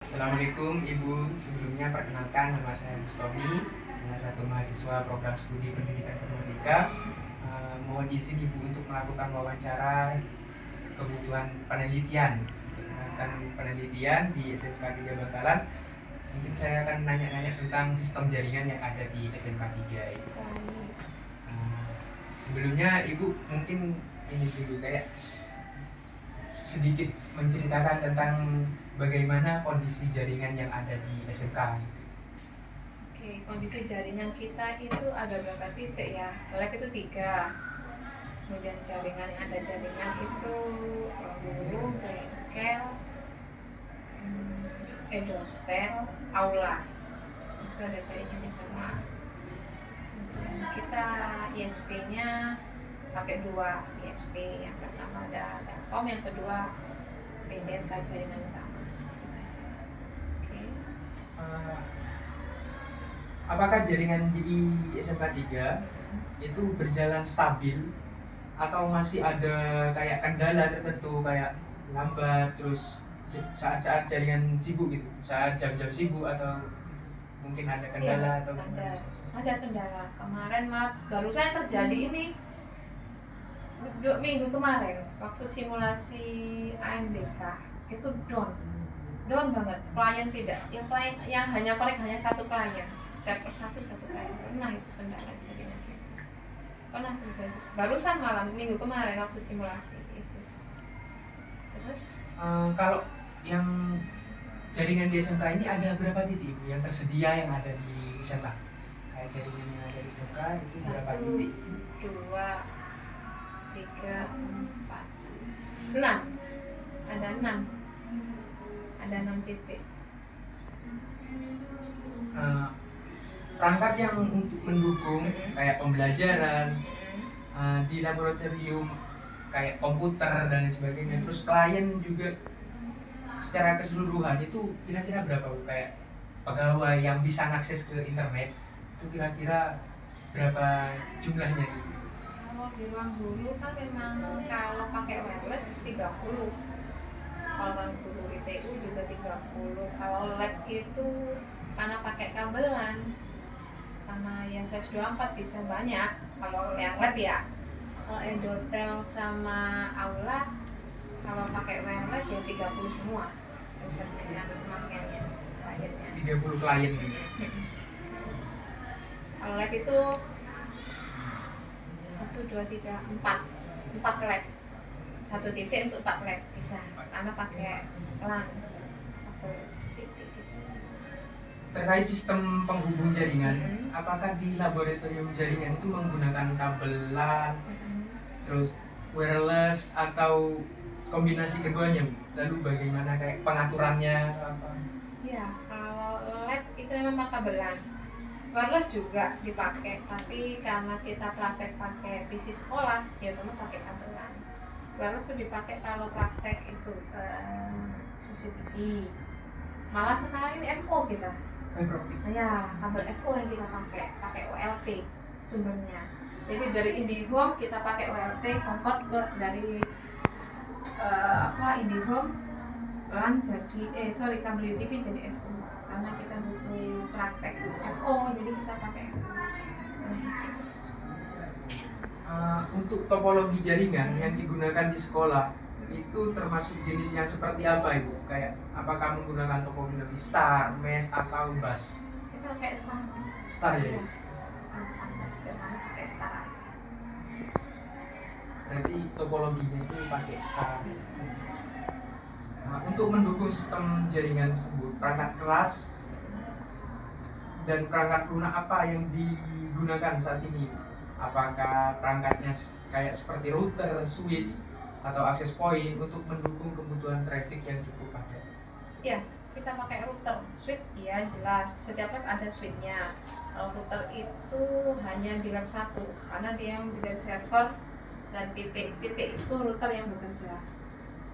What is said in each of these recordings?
Assalamualaikum Ibu, sebelumnya perkenalkan nama saya Mustomi, salah satu mahasiswa program studi pendidikan informatika. Mohon izin Ibu untuk melakukan wawancara kebutuhan penelitian di SMK 3 Bangkalan. Mungkin saya akan nanya-nanya tentang sistem jaringan yang ada di SMK 3 itu. Sebelumnya Ibu mungkin ini dulu kayak sedikit menceritakan tentang bagaimana kondisi jaringan yang ada di SMK. Oke, kondisi jaringan kita itu ada berapa titik ya? Lab itu 3. Kemudian jaringan yang ada jaringan itu guru, bengkel, edotel, aula. Itu ada jaringannya semua. Kemudian kita ISP-nya pakai 2 ISP. Yang pertama ada Telkom, yang kedua PDNK jaringan utama. Apakah jaringan di SMK 3 itu berjalan stabil atau masih ada kayak kendala tertentu kayak lambat terus saat-saat jaringan sibuk gitu, saat jam-jam sibuk atau mungkin ada kendala ya, atau ada kendala. Kemarin malah barusan terjadi ini 2 minggu kemarin waktu simulasi ANBK itu down banget. Klien tidak, klien yang hanya satu klien, server satu klien. Pernah itu kendala jaringan, pernah terjadi barusan malam minggu kemarin waktu simulasi itu. Terus kalau yang jaringan di SMK ini ada berapa titik Ibu yang tersedia yang ada di SMK? Kayak jaringan yang ada di SMK itu berapa titik? 1, 2, 3, 4, 6. Ada 6 titik. Perangkat yang untuk mendukung kayak pembelajaran di laboratorium kayak komputer dan sebagainya, terus klien juga secara keseluruhan itu kira-kira berapa Bu? Kayak pegawai yang bisa akses ke internet itu kira-kira berapa jumlahnya itu? Kalau di ruang guru kan memang kalau pakai wireless 30. Kalau ruang guru ITU juga 30. Kalau lab itu karena pakai kabelan, karena ya 124 bisa banyak kalau yang lab ya. Kalau edotel sama aula kalau pakai wireless ya 30 semua usernya, makanya kliennya 30 klien gitu. Kalau lab itu 1, 2, 3, 4 lab, 1 titik untuk 4 lab bisa, karena pakai LAN 1 titik gitu. Terkait sistem penghubung jaringan, apakah di laboratorium jaringan itu menggunakan kabel LAN, terus wireless atau kombinasi keduanya? Lalu bagaimana kayak pengaturannya apa? Ya, kalau lab itu memang pakai kabelan. Wireless juga dipakai, tapi karena kita praktek pakai PC sekolah, ya tentu pakai kabelan. Wireless itu dipakai kalau praktek itu CCTV. Malah sekarang ini FO kita. Ya, kabel FO yang kita pakai OLT sumbernya. Jadi dari IndiHome kita pakai OLT convert ke dari IndiHome LAN jadi kabel UTP jadi FO, karena kita butuh praktek FO, jadi kita pakai FO. Untuk topologi jaringan yang digunakan di sekolah itu termasuk jenis yang seperti apa Ibu? Kayak apakah menggunakan topologi star, mesh atau bus? Kita pakai star. Star ya? Standar sederhana pakai star aja. Berarti topologinya itu pakai star. Untuk mendukung sistem jaringan tersebut, perangkat keras dan perangkat lunak apa yang digunakan saat ini? Apakah perangkatnya kayak seperti router, switch, atau access point untuk mendukung kebutuhan traffic yang cukup padat? Ya, kita pakai router, switch ya jelas. Setiap lab ada switchnya. Kalau router itu hanya di lab 1, karena dia yang dari server dan titik itu router yang bekerja.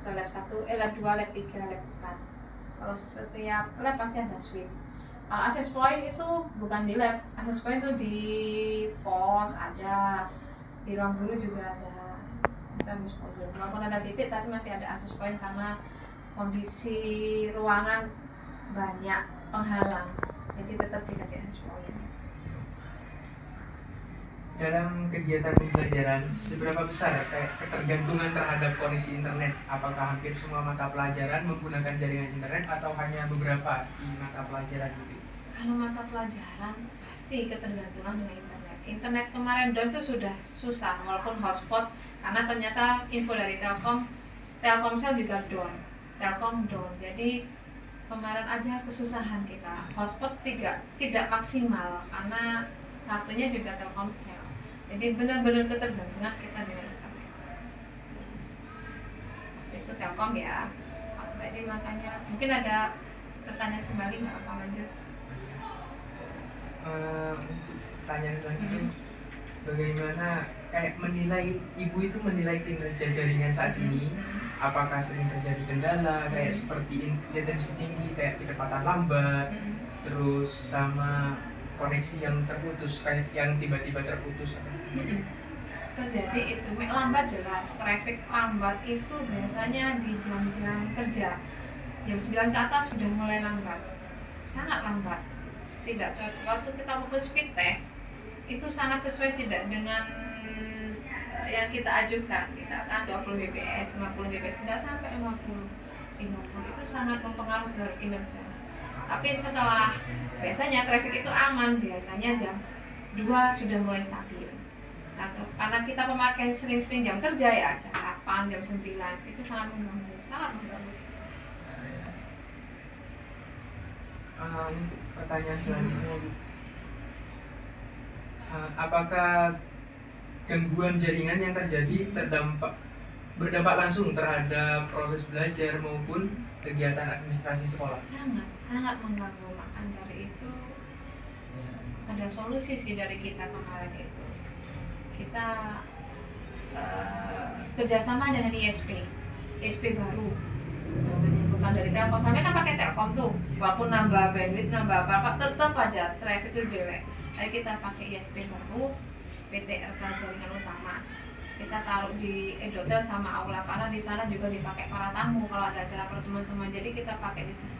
Lab 1, lab 2, lab 3, lab 4. Kalau setiap lab pasti ada switch. Kalau access point itu bukan di lab, access point itu di pos ada, di ruang guru juga ada. Itu access point. Walaupun ada titik tapi masih ada access point karena kondisi ruangan banyak penghalang, jadi tetap dikasih akses poin. Dalam kegiatan pembelajaran, seberapa besar kayak ketergantungan terhadap koneksi internet? Apakah hampir semua mata pelajaran menggunakan jaringan internet atau hanya beberapa di mata pelajaran gitu? Kalau mata pelajaran pasti ketergantungan dengan internet. Internet kemarin down itu sudah susah walaupun hotspot, karena ternyata info dari Telkomsel juga down, Telkom down. Jadi kemarin aja kesusahan kita, hotspot tidak maksimal karena kartunya juga Telkomsel. Jadi benar-benar ketergantungan kita dengan internet. Itu Telkom ya. Jadi makanya mungkin ada pertanyaan kembali, nggak apa lanjut. Untuk pertanyaan selanjutnya, bagaimana kayak menilai, ibu itu menilai kinerja jaringan saat ini? Apakah sering terjadi kendala kayak seperti latency tinggi, kayak kecepatan lambat, terus sama koneksi yang terputus, kayak yang tiba-tiba terputus? Terjadi itu lambat, jelas traffic lambat itu biasanya di jam-jam kerja, jam 9 ke atas sudah mulai lambat, sangat lambat, tidak cocok. Waktu kita mau speed test itu sangat sesuai tidak dengan yang kita ajukan, misalkan 20 bps, 50 bps, nggak sampai 50, 30, itu sangat mempengaruhi dari kinerja. Tapi setelah biasanya traffic itu aman, biasanya jam 2 sudah mulai stabil. Nah, karena kita pemakai sering-sering jam kerja ya, jam 8, jam 9, itu sangat mengganggu, sangat mengganggu. Untuk pertanyaan selanjutnya, apakah gangguan jaringan yang terjadi berdampak langsung terhadap proses belajar maupun kegiatan administrasi sekolah? Sangat mengganggu. Maka dari itu ada solusi sih dari kita kemarin itu. Kita kerjasama dengan ISP baru, bukan dari Telkom. Sampai kan pakai Telkom tuh, walaupun nambah bandwidth, nambah apa, tetap aja traffic itu jelek. Jadi kita pakai ISP baru, PTRK jaringan utama. Kita taruh di Edotel sama Aula, karena di sana juga dipakai para tamu kalau ada acara pertemuan-temuan. Jadi kita pakai di sana.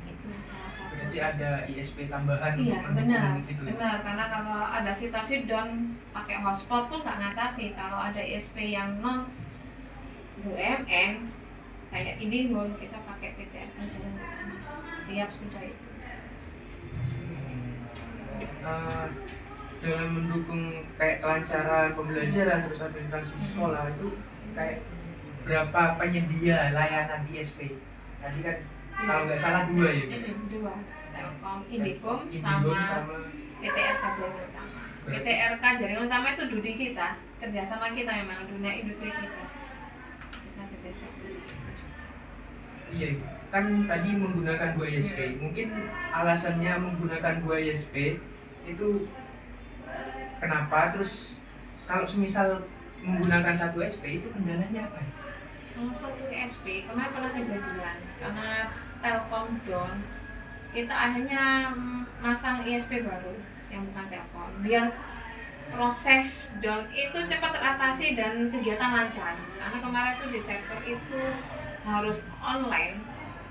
Itu salah satu. Berarti ada ISP tambahan. Iya, untuk benar. itu. Benar, karena kalau ada situasi down pakai hotspot pun nggak ngatasi. Kalau ada ISP yang non BUMN kayak IndiHome, kita pakai PTRK jaringan utama. Siap sudah itu. Dalam mendukung kayak kelancaran pembelajaran terus administrasi sekolah itu kayak berapa penyedia layanan ISP? Tadi kan kalau nggak salah 2 ya? 2, Telkom, IndiHome sama PTRK jaringan utama. PTRK jaringan utama itu dudi kita, kerjasama kita, memang dunia industri kita kerjasama. Iya, kan tadi menggunakan 2 ISP. Mungkin alasannya menggunakan 2 ISP itu kenapa? Terus kalau semisal menggunakan 1 ISP itu kendalanya apa? Kalau 1 ISP kemarin pernah kejadian karena Telkom down, kita akhirnya masang ISP baru yang bukan Telkom biar proses down itu cepat teratasi dan kegiatan lancar. Karena kemarin tuh di server itu harus online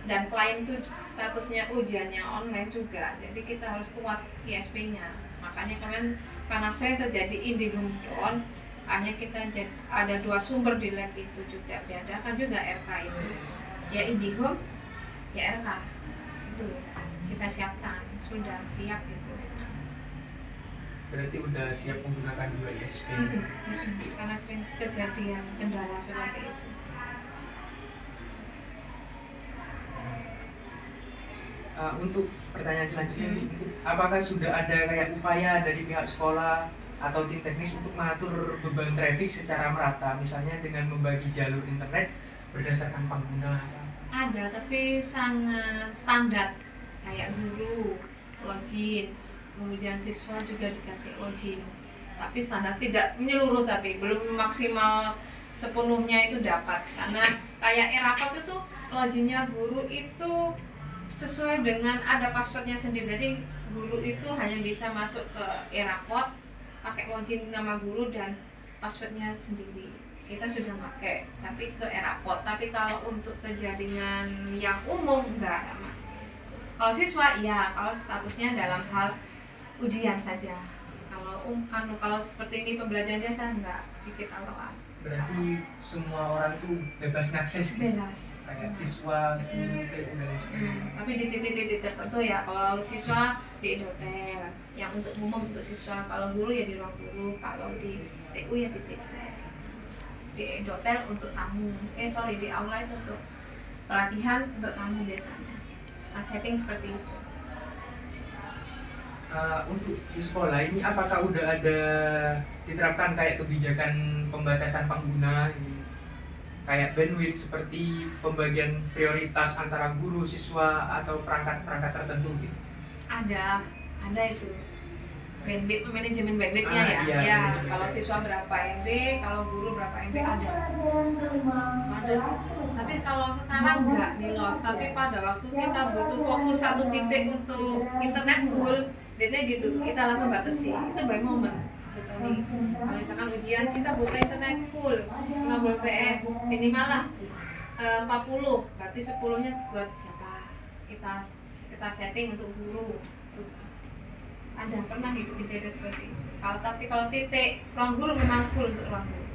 dan klien tuh statusnya ujiannya online juga, jadi kita harus kuat ISP-nya. Makanya kemarin karena sering terjadi IndiHome down, hanya kita ada 2 sumber di lab itu juga diadakan juga RK itu, ya IndiHome ya RK itu kita siapkan, sudah siap itu. Berarti udah siap menggunakan 2 ISP. Karena sering kejadian kendala seperti itu. Untuk pertanyaan selanjutnya, apakah sudah ada kayak upaya dari pihak sekolah atau tim teknis untuk mengatur beban traffic secara merata, misalnya dengan membagi jalur internet berdasarkan pengguna? Ada, tapi sangat standar, kayak guru, login, kemudian siswa juga dikasih login. Tapi standar, tidak menyeluruh, tapi belum maksimal sepenuhnya itu dapat. Karena kayak e-rapot itu loginnya guru itu sesuai dengan ada passwordnya sendiri. Jadi guru itu hanya bisa masuk ke e-rapot pakai login nama guru dan passwordnya sendiri. Kita sudah pakai tapi ke e-rapot. Tapi kalau untuk ke jaringan yang umum enggak Kalau siswa ya, kalau statusnya dalam hal ujian saja. Kalau seperti ini pembelajaran biasa enggak, kita awas. Berarti semua orang tuh bebas ngakses gitu? Bebas. Kayak siswa, guru, TU dan lain sebagainya. Tapi di titik-titik tertentu ya, kalau siswa di Indotel, yang untuk umum untuk siswa, kalau guru ya di ruang guru, kalau di TU ya di TU. Di Indotel untuk tamu, di aula itu untuk pelatihan untuk tamu biasanya. Nah, setting seperti itu. Untuk di sekolah ini apakah udah ada diterapkan kayak kebijakan pembatasan pengguna ini? Kayak bandwidth seperti pembagian prioritas antara guru, siswa atau perangkat-perangkat tertentu gitu? Ada itu bandwidth, manajemen bandwidthnya ya. Iya, Ya, manajemen kalau bandwidth. siswa berapa MB, kalau guru berapa MB ada. Tapi kalau sekarang nggak di loss, tapi pada waktu kita butuh fokus satu titik untuk internet full, biasanya gitu, kita langsung batasi. Itu by moment. Kalau misalkan ujian kita butuh internet full 50 PS minimal lah 40, berarti 10-nya buat siapa? Kita setting untuk guru. Ada pernah itu kejadian seperti itu. Kalau titik ruang guru memang full untuk ruang guru.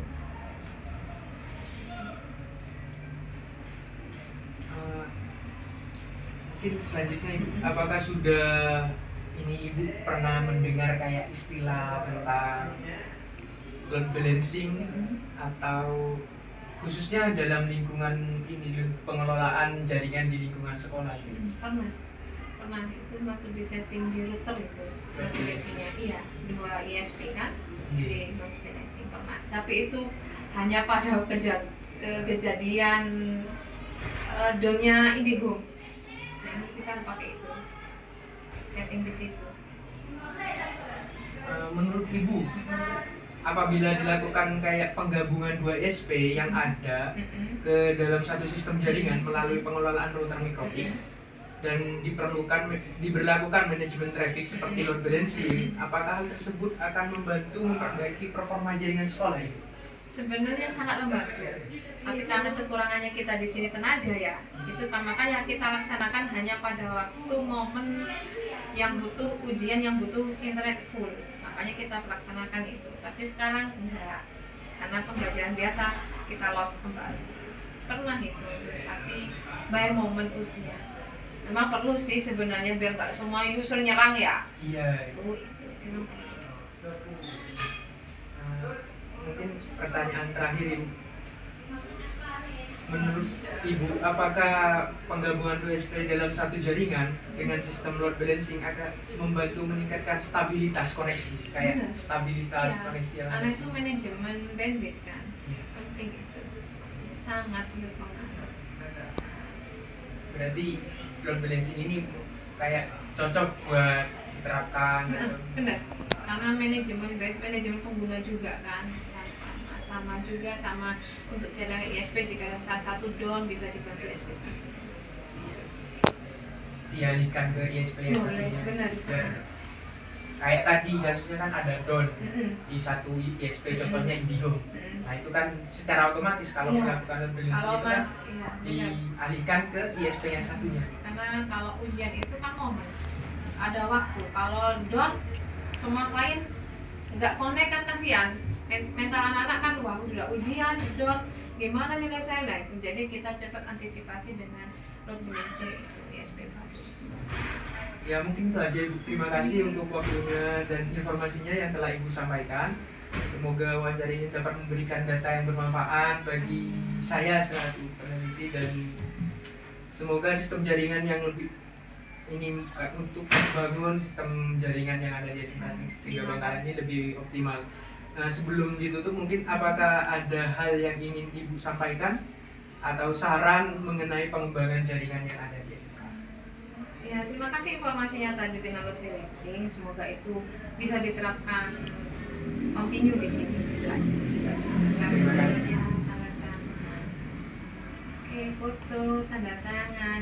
Mungkin selanjutnya Ibu, apakah sudah Ibu pernah mendengar kayak istilah tentang load balancing atau khususnya dalam lingkungan ini pengelolaan jaringan di lingkungan sekolah ini? Pernah itu waktu di setting di router itu load balancingnya, iya 2 ISP kan di load balancing pernah. Tapi itu hanya pada kejadian donnya IndiHome. Nah, kita pakai itu setting di situ. Menurut Ibu, apabila dilakukan kayak penggabungan 2 ISP yang ada ke dalam satu sistem jaringan melalui pengelolaan router mikropik dan diberlakukan manajemen traffic seperti load balancing, apakah hal tersebut akan membantu memperbaiki performa jaringan sekolah ini? Sebenarnya sangat membantu, tapi karena kekurangannya kita di sini tenaga ya, itu kan makanya kita laksanakan hanya pada waktu momen yang butuh ujian, yang butuh internet full, makanya kita laksanakan itu. Tapi sekarang enggak, karena pembelajaran biasa kita lost kembali. Pernah itu, tapi by momen ujian. Memang perlu sih sebenarnya biar nggak semua user nyerang ya. Iya. Itu memang perlu. Mungkin pertanyaan terakhir ini, menurut Ibu, apakah penggabungan 2 ISP dalam satu jaringan dengan sistem load balancing akan membantu meningkatkan stabilitas koneksi, kayak Benar. stabilitas Ya, koneksi yang karena ada? itu manajemen bandwidth kan, Iya. penting itu, sangat berpengaruh. Berarti load balancing ini kayak cocok buat diterapkan gitu. Benar, karena manajemen baik manajemen pengguna juga kan, sama juga sama untuk cadangan ISP, jika salah satu down bisa dibantu ISP satu. Dialihkan ke ISP yang satunya. Benar. Dan kayak tadi kasusnya kan ada down di satu ISP, contohnya IndiHome. Nah itu kan secara otomatis kalau Iya. melakukan load balancing Kalau itu kan mas, iya benar. dialihkan ke ISP yang satunya. Karena kalau ujian itu kan momen, ada waktu. Kalau down, semua klien nggak connect kan kasihan. Mental anak-anak kan wah udah ujian, down, gimana nilai saya? Nah itu jadi kita cepat antisipasi dengan load balancing itu ISP baru. Ya mungkin itu aja Ibu. Terima kasih untuk waktunya dan informasinya yang telah Ibu sampaikan. Semoga wawancara ini dapat memberikan data yang bermanfaat bagi saya selaku peneliti, dan semoga sistem jaringan yang lebih ini untuk membangun sistem jaringan yang ada di Tiga Bangkalan ini lebih optimal. Nah, sebelum ditutup mungkin apakah ada hal yang ingin Ibu sampaikan atau saran mengenai pengembangan jaringan yang ada di SMK? Ya, terima kasih informasinya tadi dengan load balancing. Semoga itu bisa diterapkan continue di sini. Itu aja. Terima kasih. Ya, sama-sama. Oke, foto, tanda tangan.